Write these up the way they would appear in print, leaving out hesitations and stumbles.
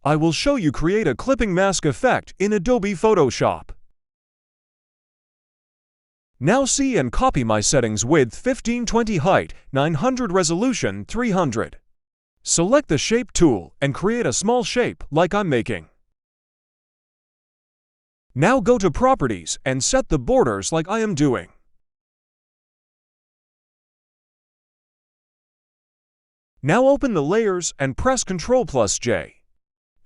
I will show you create a clipping mask effect in Adobe Photoshop. Now see and copy my settings: width 1520, height 900, resolution 300. Select the shape tool and create a small shape like I'm making. Now go to properties and set the borders like I am doing. Now open the layers and press Ctrl+J.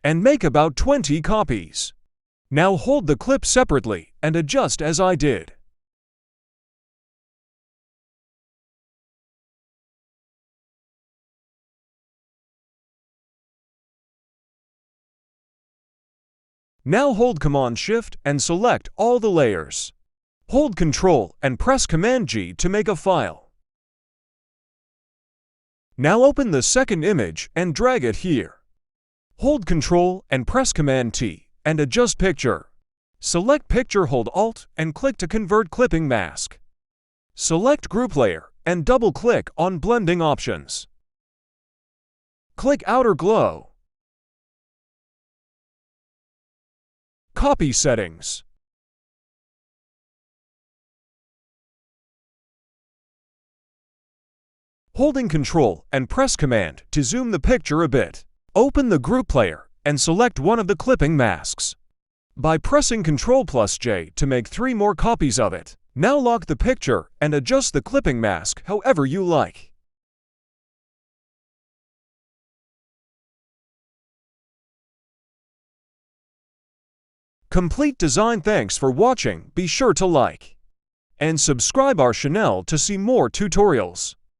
And make about 20 copies. Now hold the clip separately and adjust as I did. Now hold Command-Shift and select all the layers. Hold Ctrl and press Command-G to make a file. Now open the second image and drag it here. Hold Ctrl and press Command-T and adjust picture. Select picture, hold Alt and click to convert clipping mask. Select group layer and double-click on blending options. Click outer glow. Copy settings. Holding Ctrl and press Command to zoom the picture a bit. Open the group layer and select one of the clipping masks. By pressing Ctrl+J to make 3 more copies of it. Now lock the picture and adjust the clipping mask however you like. Complete design. Thanks for watching. Be sure to like and subscribe our channel to see more tutorials.